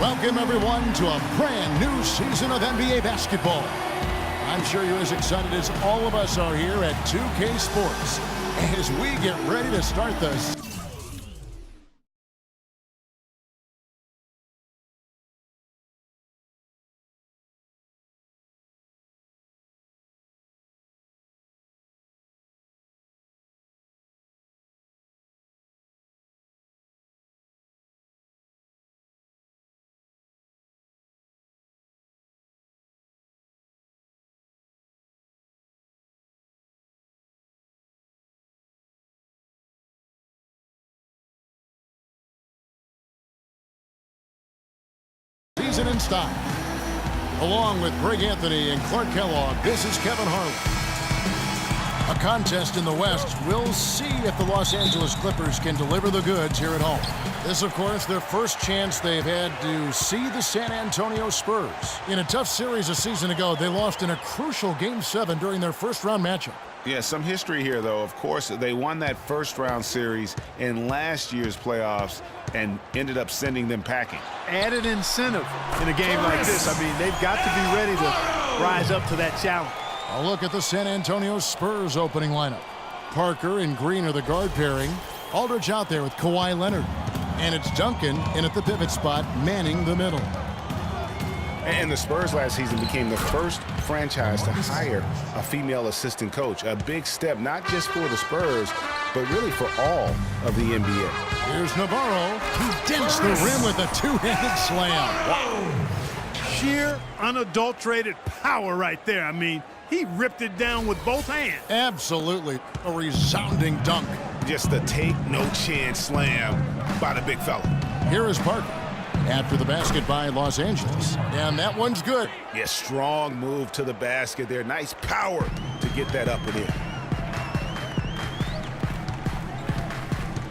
Welcome, everyone, to a brand new season of NBA basketball. I'm sure you're as excited as all of us are here at 2K Sports as we get ready to start the season in style. Along with Greg Anthony and Clark Kellogg, this is Kevin Harlan. A contest in the West. We'll see if the Los Angeles Clippers can deliver the goods here at home. This, of course, their first chance they've had to see the San Antonio Spurs. In a tough series a season ago, they lost in a crucial Game 7 during their first-round matchup. Yeah, some history here, though. Of course, they won that first-round series in last year's playoffs and ended up sending them packing. Added incentive in a game like this. I mean, they've got to be ready to rise up to that challenge. A look at the San Antonio Spurs opening lineup. Parker and Green are the guard pairing. Aldridge out there with Kawhi Leonard. And it's Duncan in at the pivot spot, manning the middle. And the Spurs last season became the first franchise to hire a female assistant coach. A big step, not just for the Spurs, but really for all of the NBA. Here's Navarro. He dents the rim with a two-handed slam. Wow. Sheer, unadulterated power right there. I mean, he ripped it down with both hands. Absolutely. A resounding dunk. Just a take-no-chance slam by the big fella. Here is Parker. After the basket by Los Angeles. And that one's good. Yeah, strong move to the basket there. Nice power to get that up and in.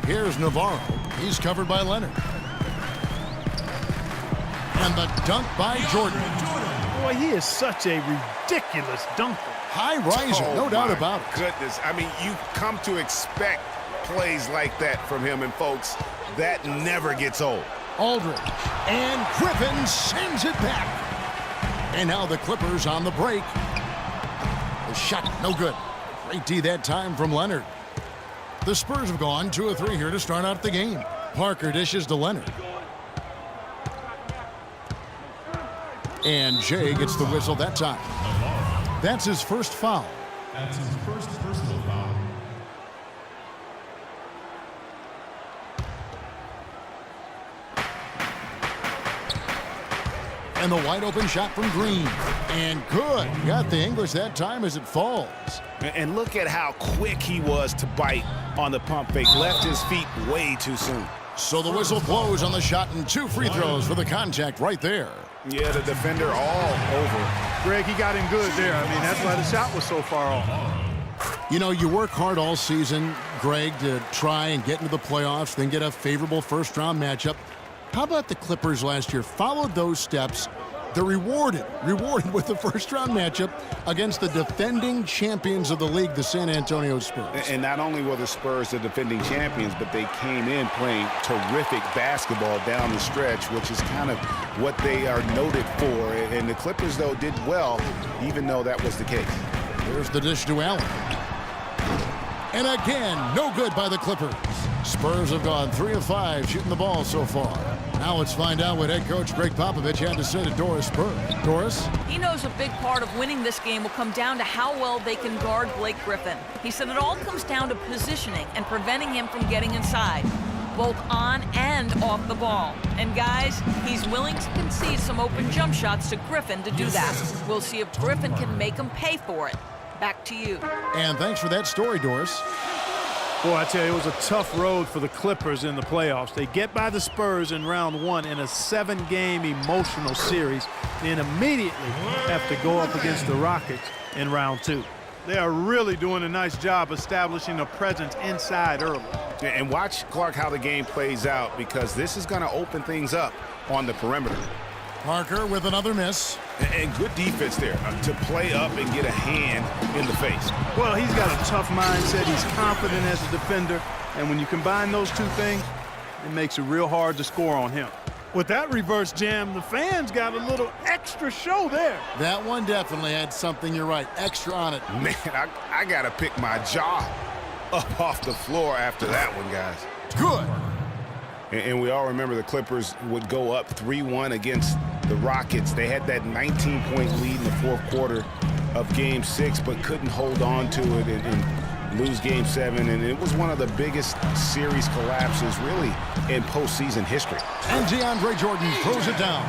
Here's Navarro. He's covered by Leonard. And the dunk by Jordan. Boy, he is such a ridiculous dunker. High riser, no doubt about it. Goodness, I mean, you come to expect plays like that from him, and folks, that never gets old. Aldridge, and Griffin sends it back. And now the Clippers on the break. The shot, no good. Great D that time from Leonard. The Spurs have gone 2 of 3 here to start out the game. Parker dishes to Leonard. And Jay gets the whistle that time. That's his first foul. That's his first personal foul. And the wide open shot from Green. And good. Got the English that time as it falls. And look at how quick he was to bite on the pump fake. Left his feet way too soon. So the whistle blows on the shot and 2 free throws for the contact right there. Yeah, the defender all over. Greg, he got in good there. I mean, that's why the shot was so far off. You know, you work hard all season, Greg, to try and get into the playoffs, then get a favorable first-round matchup. How about the Clippers last year? Followed those steps. They're rewarded with the first-round matchup against the defending champions of the league, the San Antonio Spurs. And not only were the Spurs the defending champions, but they came in playing terrific basketball down the stretch, which is kind of what they are noted for. And the Clippers, though, did well, even though that was the case. Here's the dish to Allen. And again, no good by the Clippers. Spurs have gone 3 of 5 shooting the ball so far. Now let's find out what head coach Greg Popovich had to say to Doris Burke. Doris? He knows a big part of winning this game will come down to how well they can guard Blake Griffin. He said it all comes down to positioning and preventing him from getting inside, both on and off the ball. And guys, he's willing to concede some open jump shots to Griffin to do that. We'll see if Griffin can make him pay for it. Back to you. And thanks for that story, Doris. Boy, I tell you, it was a tough road for the Clippers in the playoffs. They get by the Spurs in round 1 in a 7-game emotional series, and immediately have to go up against the Rockets in round 2. They are really doing a nice job establishing a presence inside early. And watch, Clark, how the game plays out, because this is going to open things up on the perimeter. Parker with another miss. And good defense there to play up and get a hand in the face. Well, he's got a tough mindset. He's confident as a defender. And when you combine those two things, it makes it real hard to score on him. With that reverse jam, the fans got a little extra show there. That one definitely had something, you're right, extra on it. Man, I got to pick my jaw up off the floor after that one, guys. Good. And we all remember the Clippers would go up 3-1 against the Rockets. They had that 19-point lead in the fourth quarter of Game 6, but couldn't hold on to it and lose Game 7. And it was one of the biggest series collapses, really, in postseason history. And DeAndre Jordan throws it down.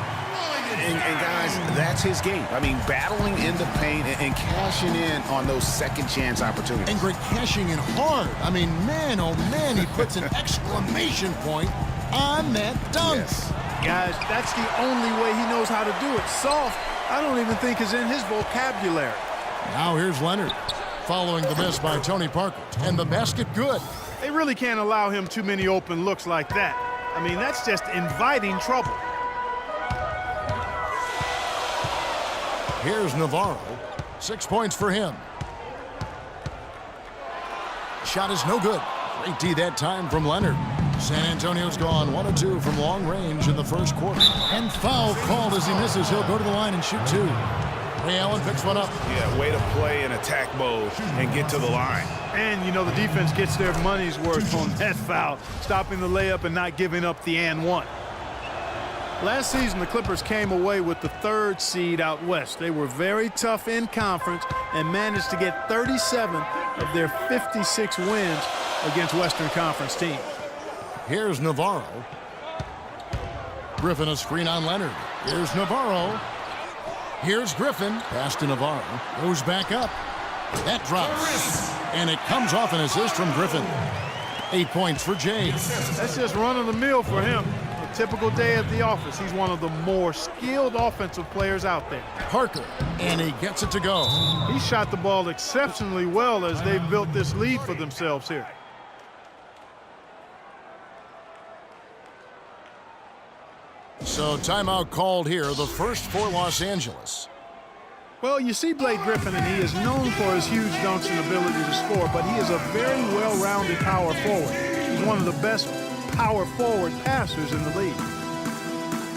And guys, that's his game. I mean, battling in the paint and cashing in on those second chance opportunities. And Greg cashing in hard. I mean, man, oh man, he puts an exclamation point on that dunk. Yes. Guys, that's the only way he knows how to do it. Soft, I don't even think is in his vocabulary. Now here's Leonard, following the miss by Tony Parker. And the basket good. They really can't allow him too many open looks like that. I mean, that's just inviting trouble. Here's Navarro. 6 points for him. Shot is no good. Great D that time from Leonard. San Antonio's gone 1 of 2 from long range in the first quarter. And foul called as he misses. He'll go to the line and shoot 2. Ray Allen picks one up. Yeah, way to play in attack mode and get to the line. And, you know, the defense gets their money's worth on that foul, stopping the layup and not giving up the and one. Last season, the Clippers came away with the 3rd seed out west. They were very tough in conference and managed to get 37 of their 56 wins against Western Conference teams. Here's Navarro. Griffin a screen on Leonard. Here's Navarro. Here's Griffin. Pass to Navarro. Goes back up. That drops. And it comes off an assist from Griffin. 8 points for James. That's just run-of-the-mill for him. A typical day at the office. He's one of the more skilled offensive players out there. Parker. And he gets it to go. He shot the ball exceptionally well as they've built this lead for themselves here. So timeout called here, the first for Los Angeles. Well, you see Blake Griffin, and he is known for his huge dunks and ability to score, but he is a very well-rounded power forward. He's one of the best power forward passers in the league.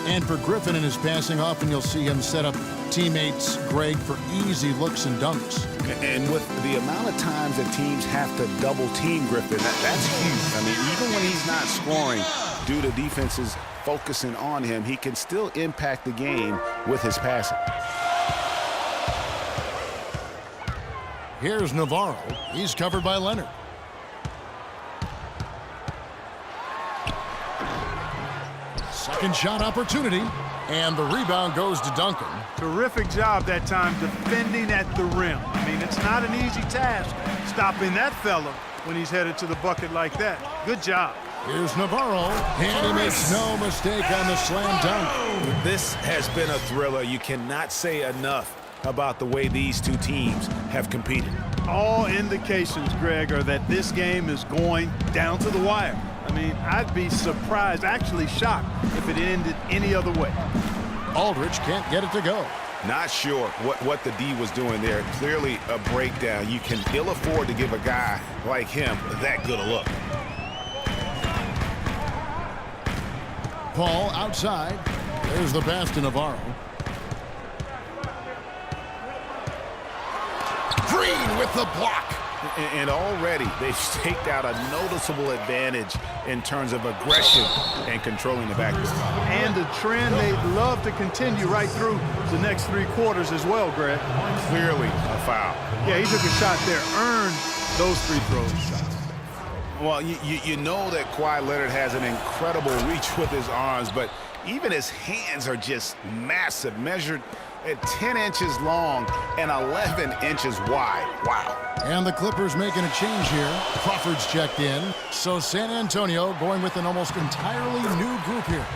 And for Griffin in his passing, often you'll see him set up teammates, Greg, for easy looks and dunks. And with the amount of times that teams have to double-team Griffin, that's huge. I mean, even when he's not scoring, due to defenses focusing on him, he can still impact the game with his passing. Here's Navarro. He's covered by Leonard. Second shot opportunity. And the rebound goes to Duncan. Terrific job that time defending at the rim. I mean, it's not an easy task stopping that fella when he's headed to the bucket like that. Good job. Here's Navarro. And he makes no mistake on the slam dunk. This has been a thriller. You cannot say enough about the way these two teams have competed. All indications, Greg, are that this game is going down to the wire. I mean, I'd be surprised, actually shocked, if it ended any other way. Aldridge can't get it to go. Not sure what the D was doing there. Clearly a breakdown. You can ill afford to give a guy like him that good a look. Paul outside. There's the pass to Navarro. Green with the block. And already they've staked out a noticeable advantage in terms of aggression and controlling the backcourt. And a trend they'd love to continue right through the next 3 quarters as well, Greg. Clearly a foul. Yeah, he took a shot there, earned those free throws. Well, you know that Kawhi Leonard has an incredible reach with his arms, but even his hands are just massive, measured at 10 inches long and 11 inches wide. Wow. And the Clippers making a change here. Crawford's checked in. So San Antonio going with an almost entirely new group here.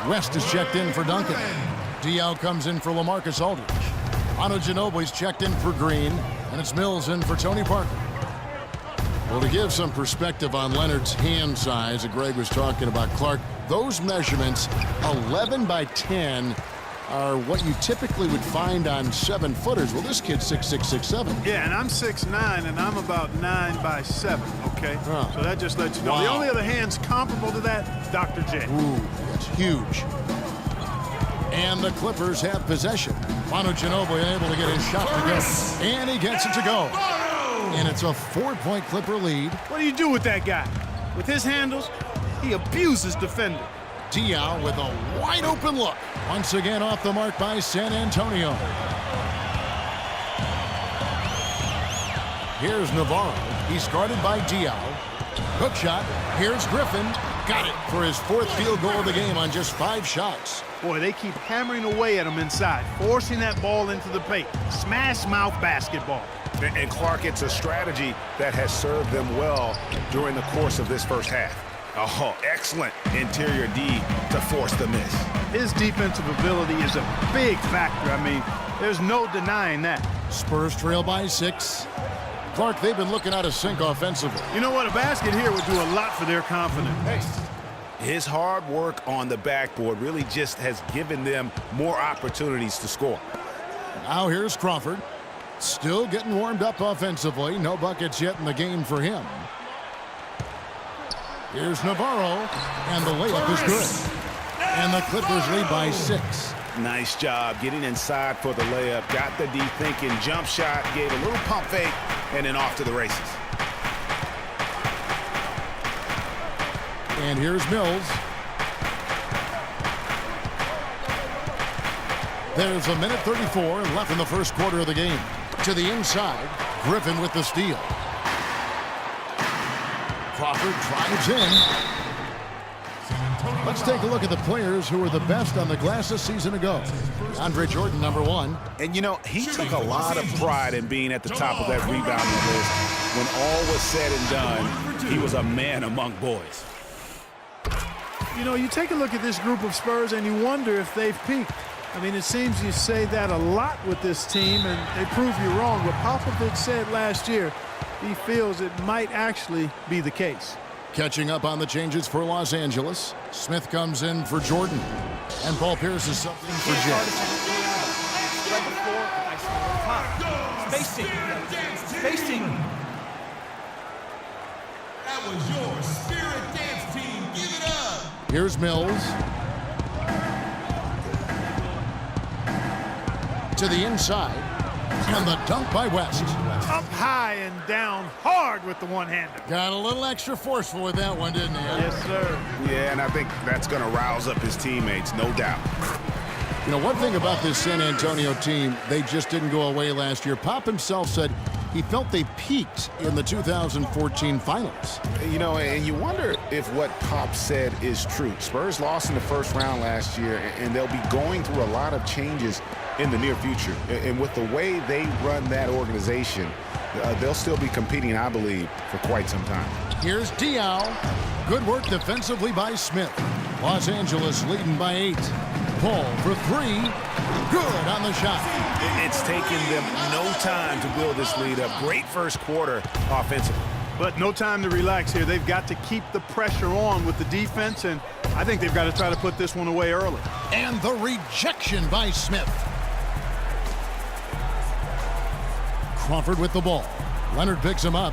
West is checked in for Duncan. Diaw comes in for LaMarcus Aldridge. Manu Ginobili's checked in for Green. And it's Mills in for Tony Parker. Well, to give some perspective on Leonard's hand size that Greg was talking about, Clark, those measurements, 11 by 10, are what you typically would find on 7-footers. Well, this kid's 6'6", 6'7". Yeah, and I'm 6'9", and I'm about 9 by 7, okay? Huh. So that just lets you know. Wow. The only other hands comparable to that, Dr. J. Ooh, that's huge. And the Clippers have possession. Manu Ginobili able to get his shot to go. And he gets it to go. And it's a 4-point Clipper lead. What do you do with that guy? With his handles, he abuses defenders. Diaw with a wide open look. Once again off the mark by San Antonio. Here's Navarro. He's guarded by Diaw. Hook shot. Here's Griffin. Got it for his 4th field goal of the game on just 5 shots. Boy, they keep hammering away at him inside, forcing that ball into the paint. Smash mouth basketball. And Clark, it's a strategy that has served them well during the course of this first half. Oh, excellent interior D to force the miss. His defensive ability is a big factor. I mean, there's no denying that. Spurs trail by 6. Clark, they've been looking out of sync offensively. You know what? A basket here would do a lot for their confidence. His hard work on the backboard really just has given them more opportunities to score. Now here's Crawford. Still getting warmed up offensively. No buckets yet in the game for him. Here's Navarro, and the layup is good. And the Clippers lead by 6. Nice job getting inside for the layup. Got the D thinking, jump shot, gave a little pump fake, and then off to the races. And here's Mills. There's a minute 34 left in the first quarter of the game. To the inside, Griffin with the steal. Crawford drives in. Let's take a look at the players who were the best on the glass a season ago. Andre Jordan, number 1. And, you know, he took a lot of pride in being at the top of that rebounding list. When all was said and done, he was a man among boys. You know, you take a look at this group of Spurs and you wonder if they've peaked. I mean, it seems you say that a lot with this team, and they prove you wrong. But Popovich said last year he feels it might actually be the case. Catching up on the changes for Los Angeles. Smith comes in for Jordan. And Paul Pierce is subbed in for Jet. Spacing. That was your spirit dance team. Give it up. Here's Mills. To the inside. And the dunk by West. Up high and down hard with the one-hander. Got a little extra forceful with that one, didn't he? Yes, sir. Yeah, and I think that's going to rouse up his teammates, no doubt. You know, one thing about this San Antonio team, they just didn't go away last year. Pop himself said he felt they peaked in the 2014 finals. You know, and you wonder if what Pop said is true. Spurs lost in the first round last year, and they'll be going through a lot of changes in the near future. And with the way they run that organization, they'll still be competing, I believe, for quite some time. Here's Diaw. Good work defensively by Smith. Los Angeles leading by 8. Paul for 3. Good on the shot. It's taken them no time to build this lead up. Great first quarter offensively. But no time to relax here. They've got to keep the pressure on with the defense, and I think they've got to try to put this one away early. And the rejection by Smith. Crawford with the ball. Leonard picks him up.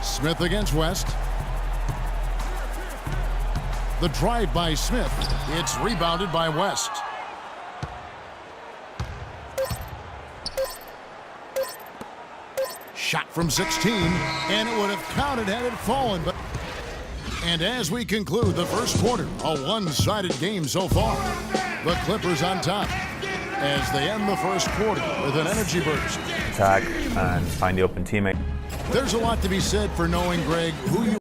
Smith against West. The drive by Smith. It's rebounded by West. Shot from 16, and it would have counted had it fallen. And as we conclude the first quarter, a one-sided game so far. The Clippers on top as they end the first quarter with an energy burst. Attack and find the open teammate. There's a lot to be said for knowing, Greg, who you